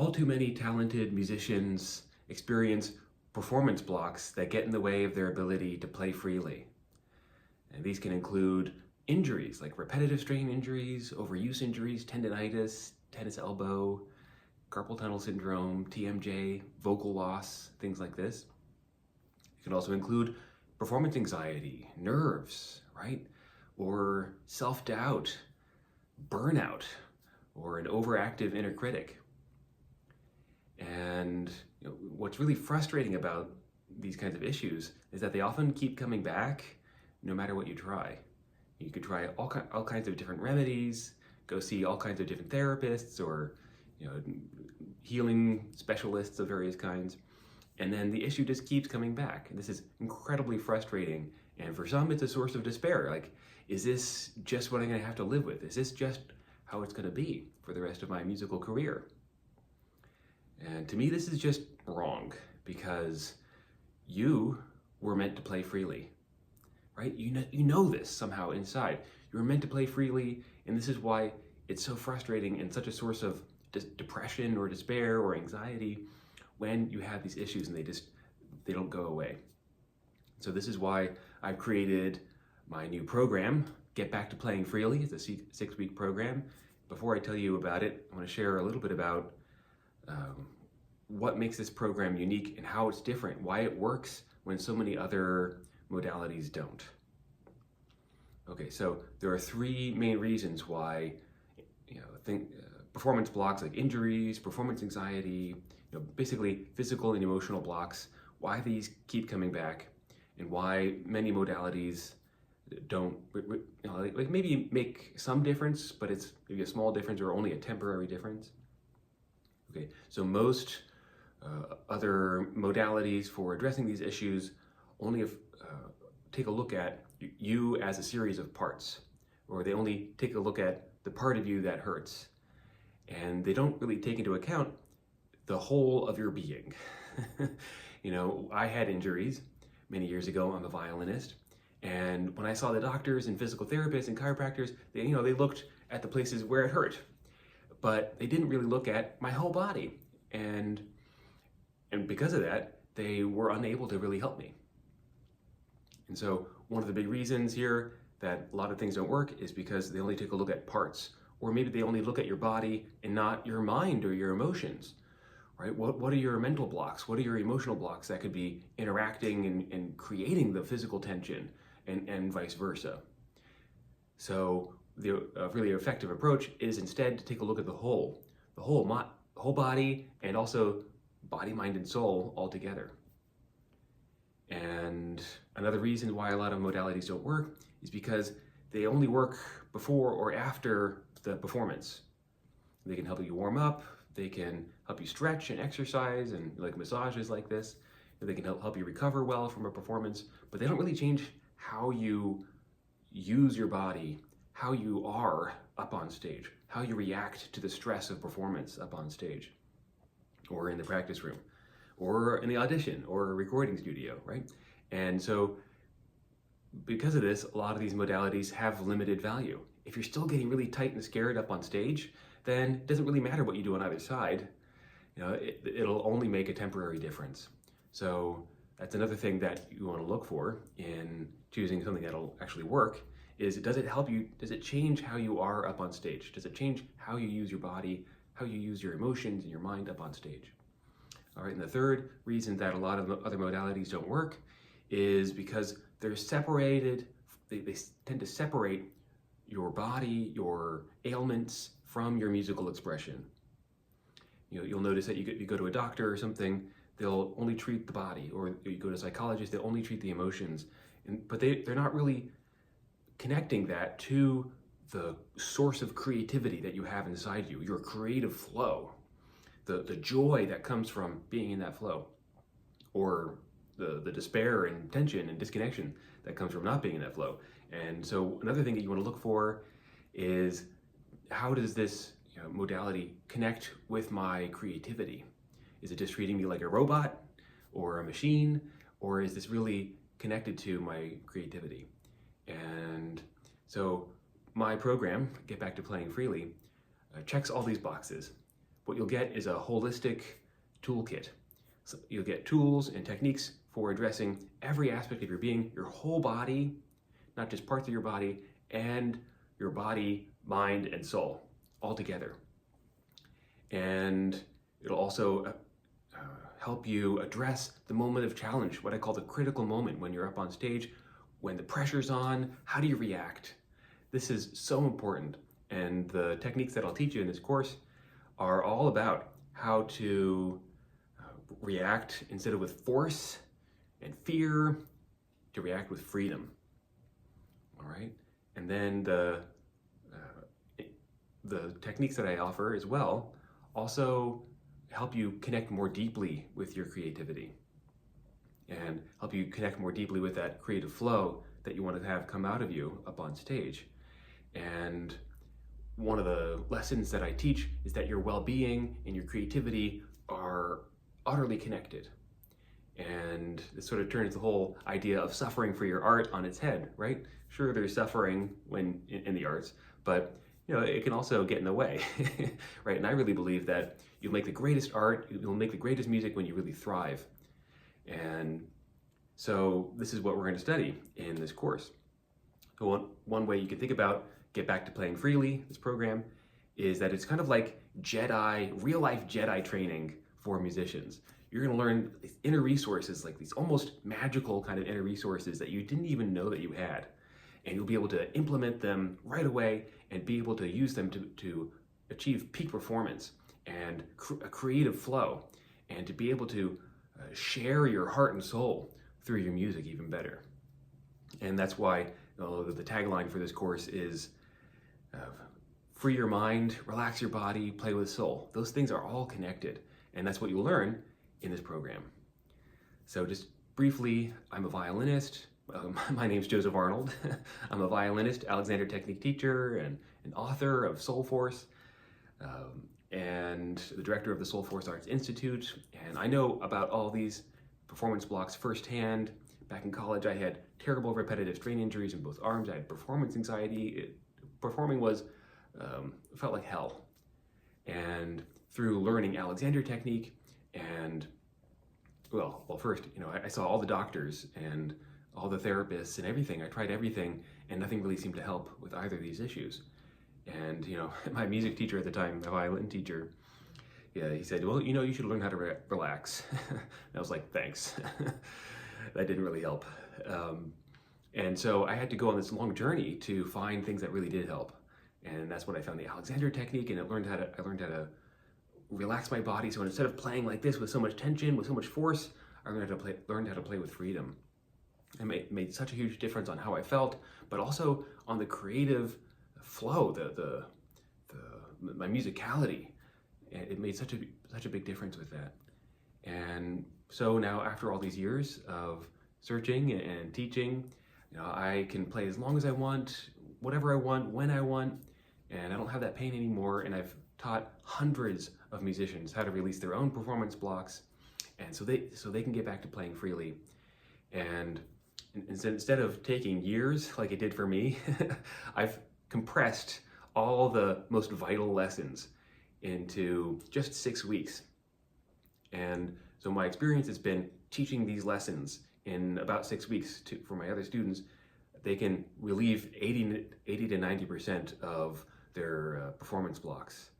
all too many talented musicians experience performance blocks that get in the way of their ability to play freely. And these can include injuries like repetitive strain injuries, overuse injuries, tendinitis, tennis elbow, carpal tunnel syndrome, TMJ, vocal loss, things like this. It can also include performance anxiety, nerves, right? Or self-doubt, burnout, or an overactive inner critic. And what's really frustrating about these kinds of issues is that they often keep coming back no matter what you try. You could try all kinds of different remedies, go see all kinds of different therapists or healing specialists of various kinds, and then the issue just keeps coming back. And this is incredibly frustrating, and for some it's a source of despair. Like, is this just what I'm going to have to live with? Is this just how it's going to be for the rest of my musical career? And to me, this is just wrong, because you were meant to play freely, right? You know this somehow inside. You were meant to play freely, and this is why it's so frustrating and such a source of depression or despair or anxiety when you have these issues and they don't go away. So this is why I've created my new program, Get Back to Playing Freely. It's a 6-week program. Before I tell you about it, I want to share a little bit about what makes this program unique and how it's different, why it works when so many other modalities don't. Okay, so there are 3 main reasons why performance blocks like injuries, performance anxiety, basically physical and emotional blocks, why these keep coming back, and why many modalities don't, like maybe make some difference, but it's maybe a small difference or only a temporary difference. Okay, so most other modalities for addressing these issues only take a look at you as a series of parts, or they only take a look at the part of you that hurts, and they don't really take into account the whole of your being. I had injuries many years ago. I'm a violinist, and when I saw the doctors and physical therapists and chiropractors, they looked at the places where it hurt, but they didn't really look at my whole body, and because of that, they were unable to really help me. And so one of the big reasons here that a lot of things don't work is because they only take a look at parts, or maybe they only look at your body and not your mind or your emotions, right? What are your mental blocks? What are your emotional blocks that could be interacting and creating the physical tension, and vice versa? So the really effective approach is instead to take a look at the whole body, and also body, mind, and soul all together. And another reason why a lot of modalities don't work is because they only work before or after the performance. They can help you warm up, they can help you stretch and exercise, and like massages like this. They can help you recover well from a performance, but they don't really change how you use your body, how you are up on stage, how you react to the stress of performance up on stage, or in the practice room, or in the audition, or a recording studio, right? And so because of this, a lot of these modalities have limited value. If you're still getting really tight and scared up on stage, then it doesn't really matter what you do on either side. It'll only make a temporary difference. So that's another thing that you want to look for in choosing something that'll actually work, is does it help you, does it change how you are up on stage? Does it change how you use your body, how you use your emotions and your mind up on stage? All right, and the third reason that a lot of other modalities don't work is because they're separated, they tend to separate your body, your ailments from your musical expression. You'll notice that you go to a doctor or something, they'll only treat the body, or you go to a psychologist, they'll only treat the emotions, but they're not really connecting that to the source of creativity that you have inside you, your creative flow, the joy that comes from being in that flow, or the despair and tension and disconnection that comes from not being in that flow. And so another thing that you want to look for is, how does this modality connect with my creativity? Is it just treating me like a robot or a machine, or is this really connected to my creativity? And so my program, Get Back to Playing Freely, checks all these boxes. what you'll get is a holistic toolkit. So you'll get tools and techniques for addressing every aspect of your being, your whole body, not just parts of your body, and your body, mind, and soul all together. And it'll also help you address the moment of challenge, what I call the critical moment when you're up on stage, when the pressure's on. How do you react? This is so important. And the techniques that I'll teach you in this course are all about how to react instead of with force and fear, to react with freedom. All right? And then the techniques that I offer as well also help you connect more deeply with your creativity and help you connect more deeply with that creative flow that you want to have come out of you up on stage. And one of the lessons that I teach is that your well-being and your creativity are utterly connected. And this sort of turns the whole idea of suffering for your art on its head, right? Sure, there's suffering when in the arts, but it can also get in the way, right? And I really believe that you'll make the greatest art, you'll make the greatest music when you really thrive. And so this is what we're going to study in this course. So one way you can think about Get Back to Playing Freely, this program, is that it's kind of like real life Jedi training for musicians. You're going to learn these inner resources, like these almost magical kind of inner resources that you didn't even know that you had. And you'll be able to implement them right away and be able to use them to achieve peak performance and a creative flow, and to be able to share your heart and soul through your music even better. And that's why the tagline for this course is free your mind, relax your body, play with soul. Those things are all connected, and that's what you'll learn in this program. So just briefly, I'm a violinist. My name's Joseph Arnold. I'm a violinist, Alexander Technique teacher, and an author of Soul Force, and the director of the Soul Force Arts Institute. And I know about all these performance blocks firsthand. Back in college, I had terrible repetitive strain injuries in both arms. I had performance anxiety. Performing felt like hell. And through learning Alexander Technique and, first, I saw all the doctors and all the therapists and everything. I tried everything, and nothing really seemed to help with either of these issues. And, my music teacher at the time, my violin teacher, he said, well, you should learn how to relax. And I was like, thanks. That didn't really help. And so I had to go on this long journey to find things that really did help. And that's when I found the Alexander Technique, and I learned how to relax my body. So instead of playing like this with so much tension, with so much force, I learned how to play with freedom. It made such a huge difference on how I felt, but also on the creative flow, my musicality. It made such a big difference with that. And so now, after all these years of searching and teaching, I can play as long as I want, whatever I want, when I want, and I don't have that pain anymore. And I've taught hundreds of musicians how to release their own performance blocks, and so they can get back to playing freely. And instead of taking years like it did for me, I've compressed all the most vital lessons into just 6 weeks. And so my experience has been teaching these lessons in about 6 weeks for my other students. They can relieve 80 to 90% of their performance blocks.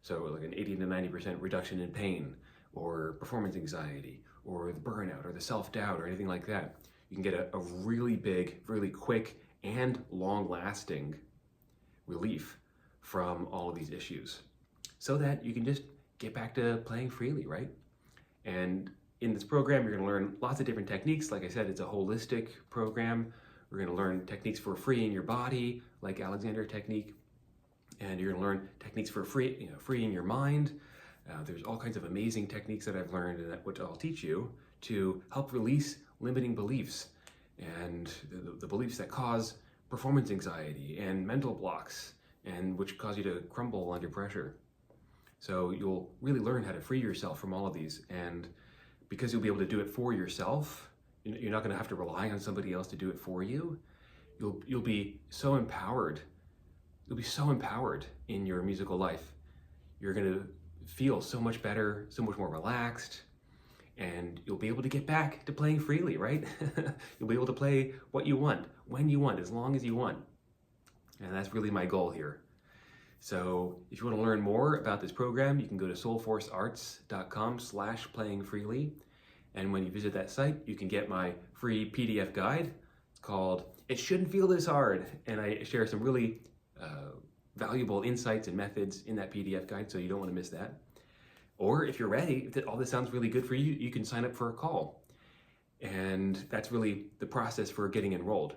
So like an 80 to 90% reduction in pain, or performance anxiety, or the burnout, or the self-doubt, or anything like that. You can get a really big, really quick, and long-lasting relief from all of these issues, so that you can just get back to playing freely, right? And in this program, you're going to learn lots of different techniques. Like I said, it's a holistic program. We're going to learn techniques for freeing your body, like Alexander Technique, and you're going to learn techniques for freeing your mind. There's all kinds of amazing techniques that I've learned, and which I'll teach you, to help release limiting beliefs and the beliefs that cause performance anxiety and mental blocks, and which cause you to crumble under pressure. So you'll really learn how to free yourself from all of these, and because you'll be able to do it for yourself, you're not going to have to rely on somebody else to do it for you. You'll be so empowered. You'll be so empowered in your musical life. You're going to feel so much better, so much more relaxed, and you'll be able to get back to playing freely, right? You'll be able to play what you want, when you want, as long as you want. And that's really my goal here. So if you want to learn more about this program, you can go to soulforcearts.com/playingfreely. And when you visit that site, you can get my free PDF guide. It's called It Shouldn't Feel This Hard. And I share some really valuable insights and methods in that PDF guide, so you don't want to miss that. Or if you're ready, if all this sounds really good for you, you can sign up for a call. And that's really the process for getting enrolled.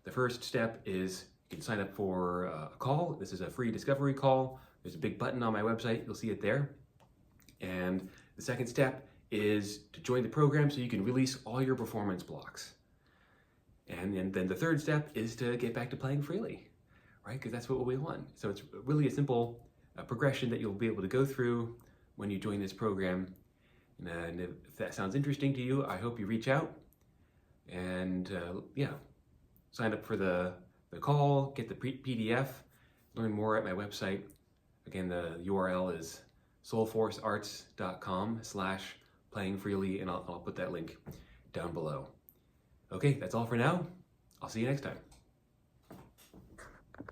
The first step is you can sign up for a call. This is a free discovery call. There's a big button on my website. You'll see it there. And the second step is to join the program so you can release all your performance blocks. And then the third step is to get back to playing freely, right? Because that's what we want. So it's really a simple progression that you'll be able to go through when you join this program. And if that sounds interesting to you, I hope you reach out and sign up for the call, get the PDF, learn more at my website. Again, the URL is soulforcearts.com/playingfreely, and I'll put that link down below. Okay, that's all for now. I'll see you next time.